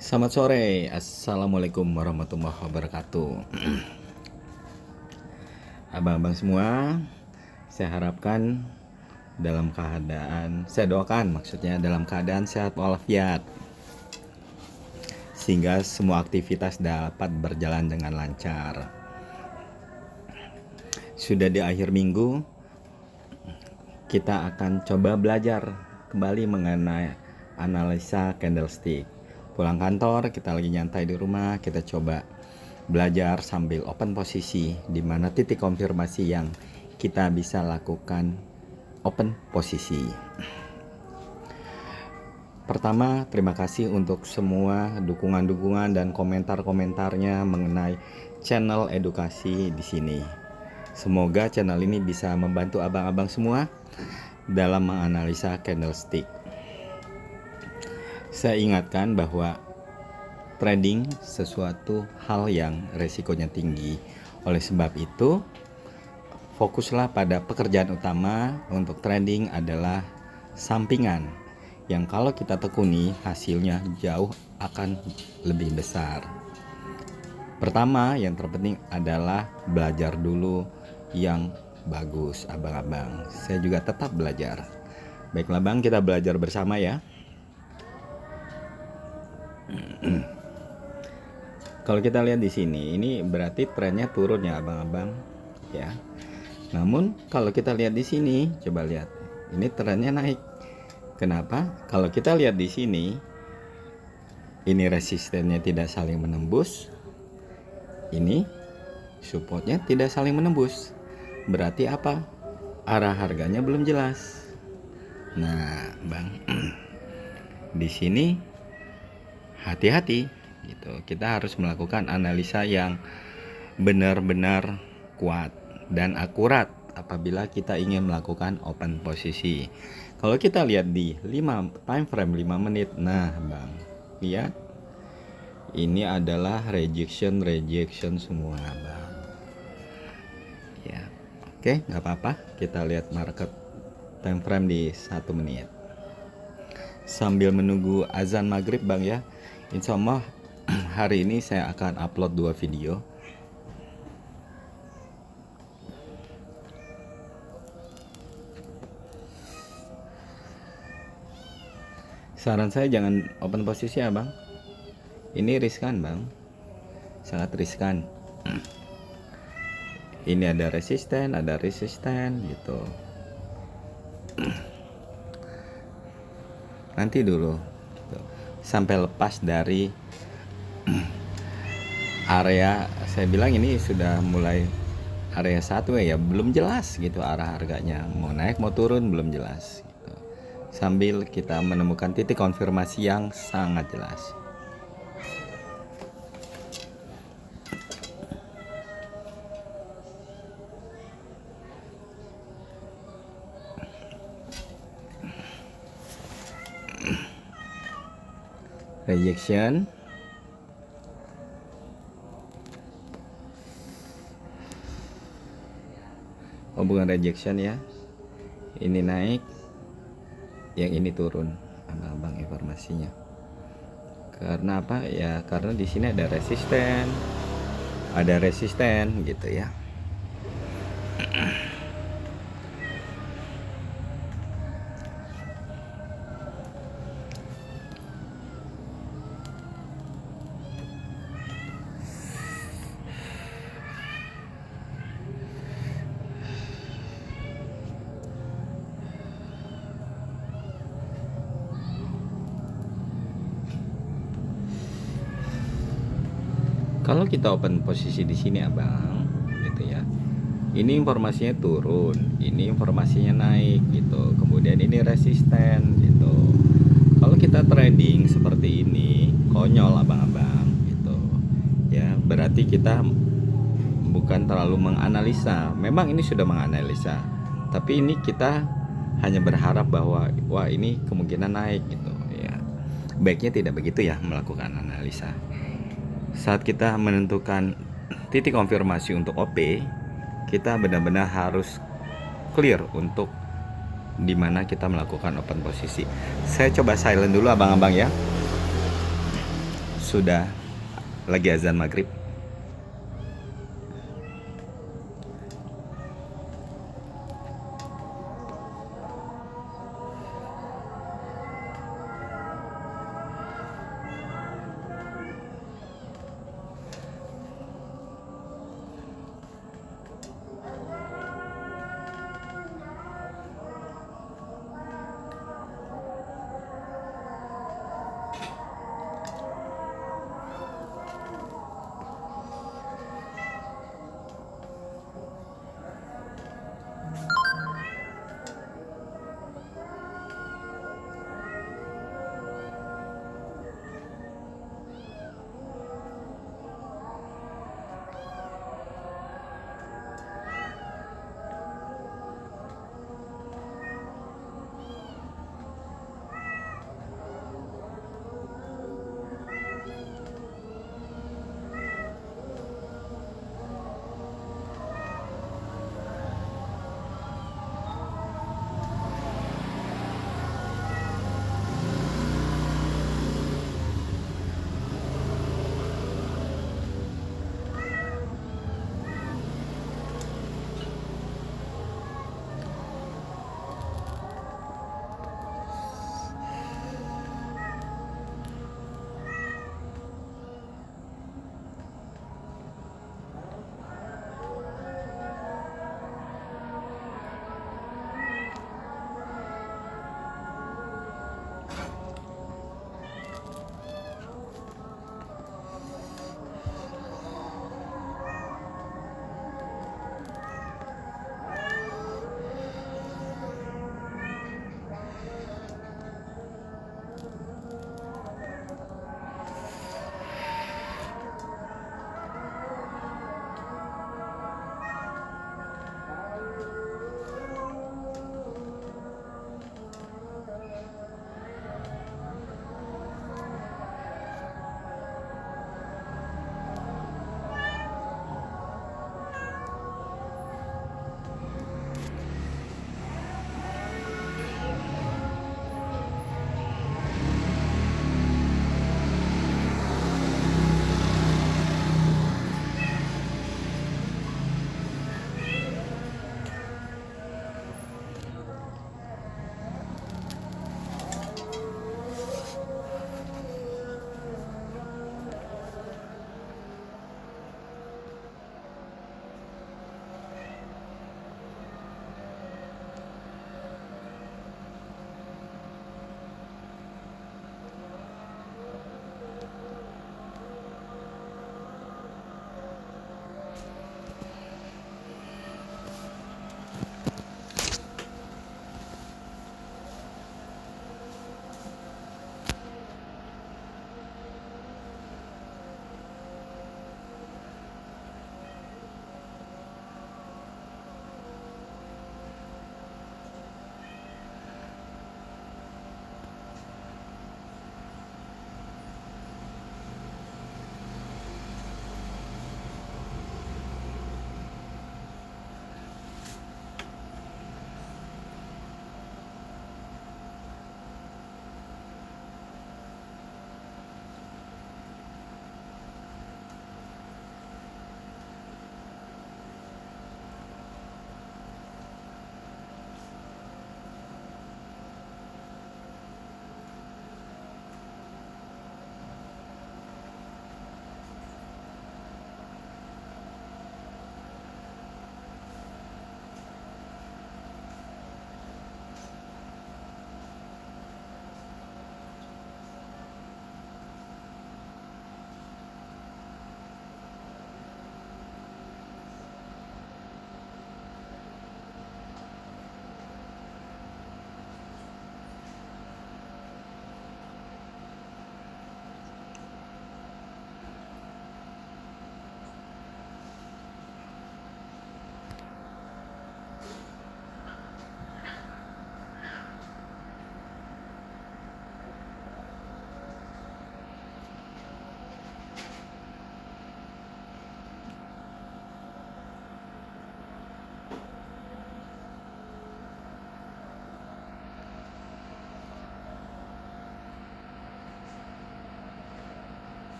Selamat sore, Assalamualaikum warahmatullahi wabarakatuh. Abang-abang semua, saya harapkan saya doakan maksudnya dalam keadaan sehat walafiat, sehingga semua aktivitas dapat berjalan dengan lancar. Sudah di akhir minggu, kita akan coba belajar kembali mengenai analisa candlestick. Pulang kantor, kita lagi nyantai di rumah, kita coba belajar sambil open posisi, di mana titik konfirmasi yang kita bisa lakukan open posisi. Pertama, terima kasih untuk semua dukungan-dukungan dan komentar-komentarnya mengenai channel edukasi di sini. Semoga channel ini bisa membantu abang-abang semua dalam menganalisa candlestick. Saya ingatkan bahwa trading sesuatu hal yang resikonya tinggi. Oleh sebab itu, fokuslah pada pekerjaan utama. Untuk trading adalah sampingan yang kalau kita tekuni hasilnya jauh akan lebih besar. Pertama, yang terpenting adalah belajar dulu yang bagus, abang-abang. Saya juga tetap belajar. Baiklah bang, kita belajar bersama ya. Kalau kita lihat di sini, ini berarti trennya turun ya abang-abang ya. Namun kalau kita lihat di sini, coba lihat, ini trennya naik. Kenapa? Kalau kita lihat di sini, ini resistennya tidak saling menembus, ini supportnya tidak saling menembus. Berarti apa? Arah harganya belum jelas. Nah, bang, di sini hati-hati gitu. Kita harus melakukan analisa yang benar-benar kuat dan akurat apabila kita ingin melakukan open posisi. Kalau kita lihat di time frame 5 menit, nah bang, lihat ini adalah rejection semua bang ya. Oke, nggak apa-apa, kita lihat market time frame di 1 menit sambil menunggu azan maghrib bang ya. Insya Allah hari ini saya akan upload 2 video. Saran saya jangan open posisi ya bang. Ini riskan bang, sangat riskan. Ini ada resisten gitu. Nanti dulu sampai lepas dari area, saya bilang ini sudah mulai area 1 ya, belum jelas gitu arah harganya, mau naik mau turun belum jelas gitu. Sambil kita menemukan titik konfirmasi yang sangat jelas. Rejection, oh bukan rejection ya, ini naik, yang ini turun, abang-abang informasinya. Karena apa ya? Karena di sini ada resisten gitu ya. Kalau kita open posisi di sini abang, gitu ya. Ini informasinya turun, ini informasinya naik gitu. Kemudian ini resisten gitu. Kalau kita trading seperti ini, konyol abang-abang gitu. Ya, berarti kita bukan terlalu menganalisa. Memang ini sudah menganalisa, tapi ini kita hanya berharap bahwa wah ini kemungkinan naik gitu ya. Baiknya tidak begitu ya melakukan analisa. Saat kita menentukan titik konfirmasi untuk OP, kita benar-benar harus clear untuk dimana kita melakukan open posisi. Saya coba silent dulu abang-abang ya. sudah lagi azan maghrib.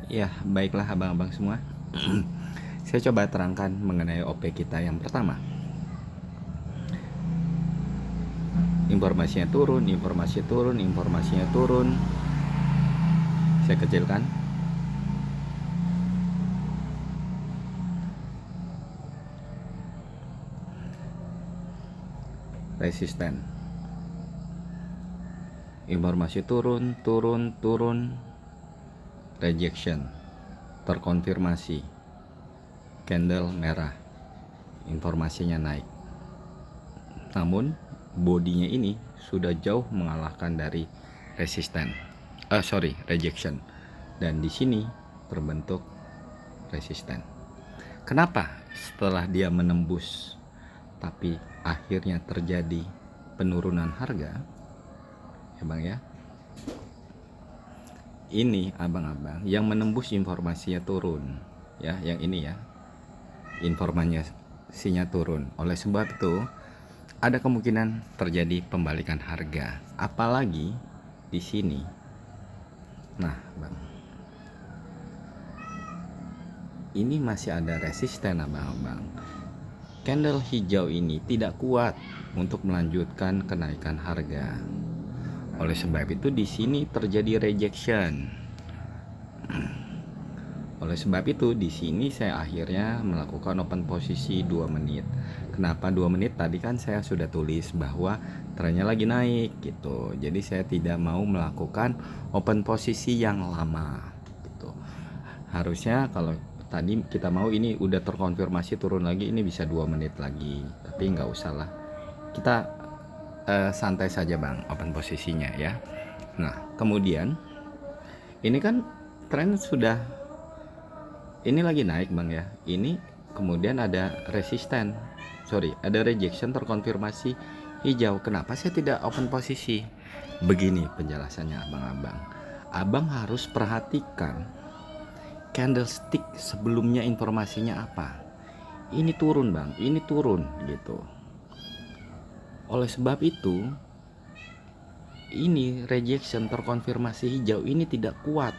Ya, baiklah abang-abang semua. Saya coba terangkan mengenai OP kita yang pertama. Informasinya turun, informasinya turun. Saya kecilkan. Resisten. Informasi turun. Rejection. Terkonfirmasi. Candle merah. Informasinya naik. Namun bodinya ini sudah jauh mengalahkan dari rejection. Dan di sini terbentuk resisten. Kenapa setelah dia menembus tapi akhirnya terjadi penurunan harga? Ya Bang ya. Ini abang-abang yang menembus informasinya turun. Ya, yang ini ya. Informasinya turun. Oleh sebab itu ada kemungkinan terjadi pembalikan harga, apalagi di sini. Nah, Bang, ini masih ada resisten abang-abang. Candle hijau ini tidak kuat untuk melanjutkan kenaikan harga. Oleh sebab itu di sini terjadi rejection. Oleh sebab itu di sini saya akhirnya melakukan open posisi 2 menit. Kenapa 2 menit? Tadi kan saya sudah tulis bahwa trennya lagi naik gitu. Jadi saya tidak mau melakukan open posisi yang lama gitu. Harusnya kalau tadi kita mau ini udah terkonfirmasi turun lagi, ini bisa 2 menit lagi. Tapi nggak usah lah. Kita santai saja Bang open posisinya ya. Nah, kemudian ini kan tren sudah ini lagi naik Bang ya. Ini kemudian ada ada rejection terkonfirmasi hijau. Kenapa saya tidak open posisi? Begini penjelasannya abang-abang. Abang harus perhatikan candlestick sebelumnya informasinya apa. Ini turun Bang, ini turun gitu. Oleh sebab itu ini rejection terkonfirmasi hijau ini tidak kuat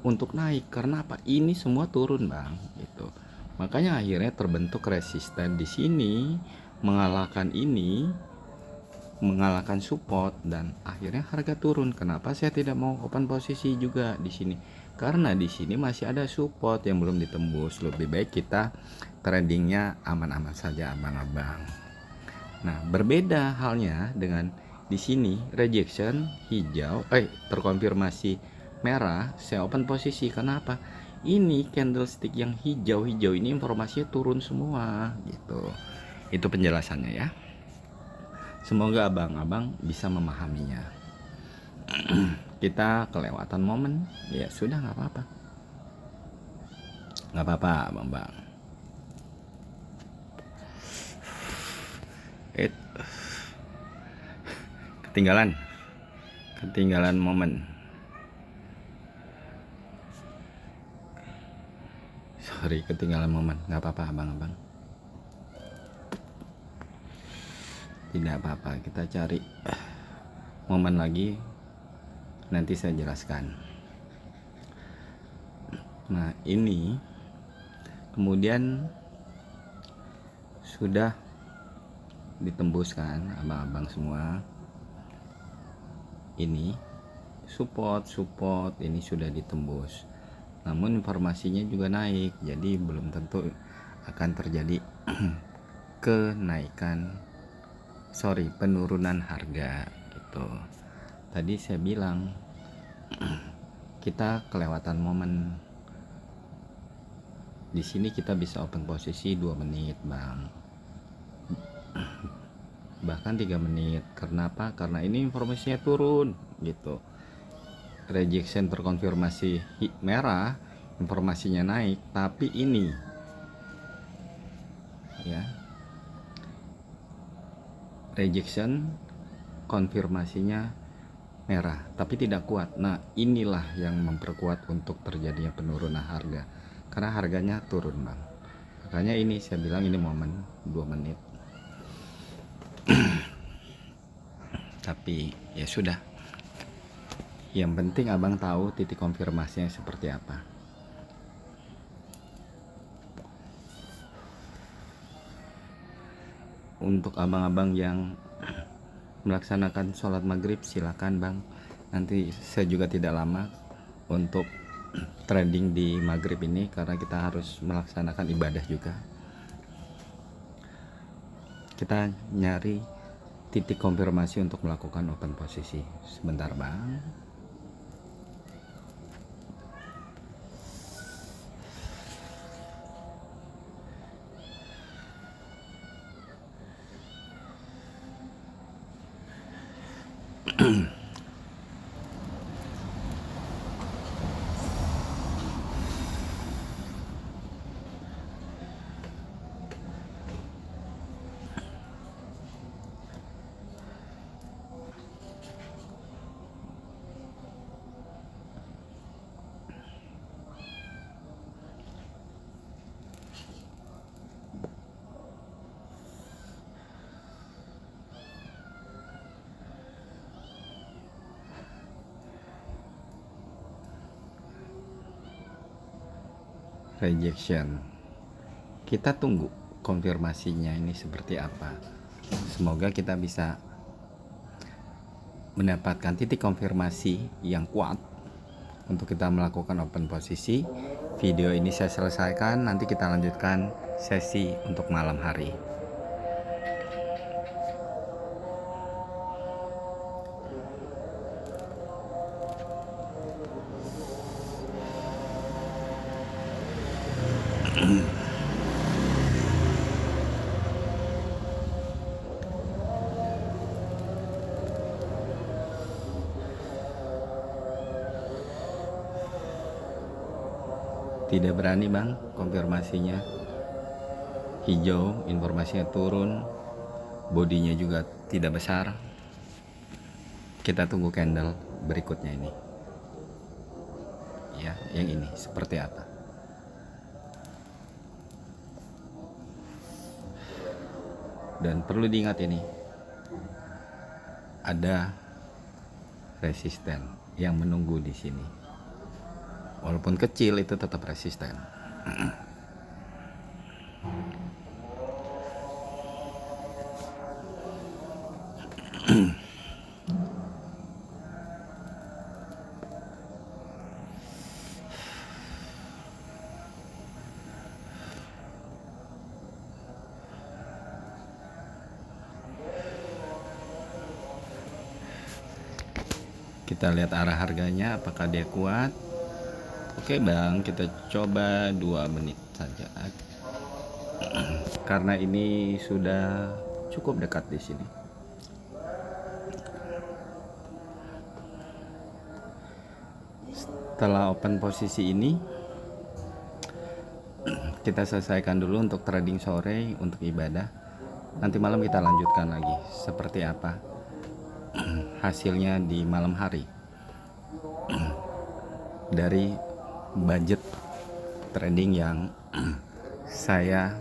untuk naik. Karena apa? Ini semua turun Bang gitu. Makanya akhirnya terbentuk resisten di sini, mengalahkan ini, mengalahkan support, dan akhirnya harga turun. Kenapa saya tidak mau open posisi juga di sini? Karena di sini masih ada support yang belum ditembus. Lebih baik kita tradingnya aman-aman saja abang-abang. Nah, berbeda halnya dengan di sini rejection hijau, terkonfirmasi merah, saya open posisi. Kenapa? Ini candlestick yang hijau-hijau ini informasinya turun semua gitu. Itu penjelasannya ya. Semoga abang-abang bisa memahaminya. Kita kelewatan momen, ya sudah nggak apa-apa. Nggak apa-apa, abang-abang. Ketinggalan momen. Sorry, ketinggalan momen. Nggak apa-apa abang-abang, tidak apa-apa, kita cari momen lagi, nanti saya jelaskan. Nah ini kemudian sudah ditembuskan abang-abang semua. Ini support ini sudah ditembus, namun informasinya juga naik, jadi belum tentu akan terjadi penurunan harga gitu. Tadi saya bilang kita kelewatan momen. Di sini kita bisa open posisi 2 menit bang, bahkan 3 menit. Kenapa? Karena ini informasinya turun gitu. Rejection terkonfirmasi merah, informasinya naik, tapi ini ya rejection konfirmasinya merah tapi tidak kuat. Nah inilah yang memperkuat untuk terjadinya penurunan harga, karena harganya turun bang. Makanya ini saya bilang ini momen 2 menit. Tapi ya sudah, yang penting abang tahu titik konfirmasinya seperti apa. Untuk abang-abang yang melaksanakan sholat maghrib silakan bang, nanti saya juga tidak lama untuk trading di maghrib ini, karena kita harus melaksanakan ibadah juga. Kita nyari titik konfirmasi untuk melakukan open posisi. Sebentar bang. Rejection, kita tunggu konfirmasinya ini seperti apa. Semoga kita bisa mendapatkan titik konfirmasi yang kuat untuk kita melakukan open posisi. Video ini saya selesaikan, nanti kita lanjutkan sesi untuk malam hari. Tidak berani bang, konfirmasinya hijau, informasinya turun, bodinya juga tidak besar. Kita tunggu candle berikutnya ini ya, yang ini seperti apa. Dan perlu diingat ini ada resisten yang menunggu di sini. Walaupun kecil itu tetap resisten. Kita lihat arah harganya apakah dia kuat. Oke bang, kita coba 2 menit saja karena ini sudah cukup dekat di sini. Setelah open posisi ini kita selesaikan dulu untuk trading sore untuk ibadah. Nanti malam kita lanjutkan lagi seperti apa hasilnya di malam hari dari budget trading yang saya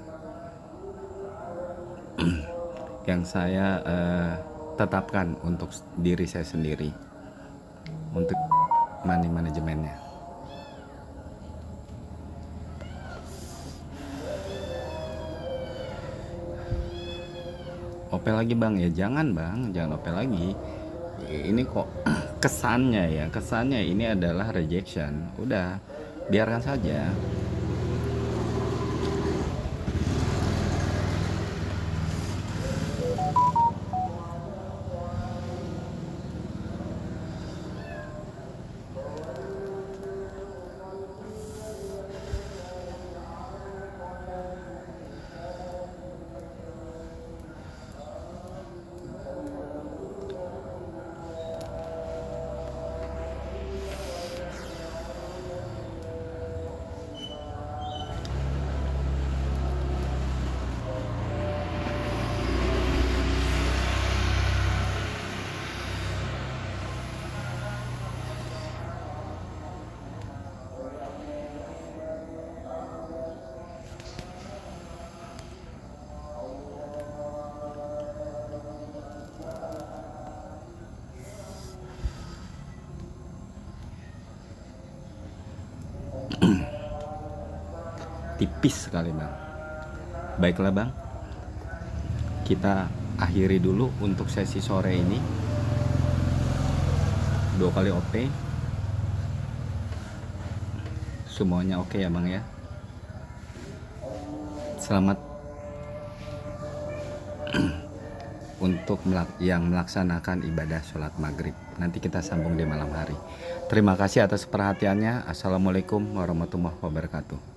tetapkan untuk diri saya sendiri untuk money manajemennya. OP lagi bang, ya jangan bang, jangan OP lagi. Ini kok kesannya ini adalah rejection. Udah, biarkan saja. Tipis sekali bang. Baiklah bang, kita akhiri dulu untuk sesi sore ini. 2 kali OP, semuanya oke ya bang ya. Selamat untuk yang melaksanakan ibadah sholat maghrib. Nanti kita sambung di malam hari. Terima kasih atas perhatiannya. Assalamualaikum warahmatullahi wabarakatuh.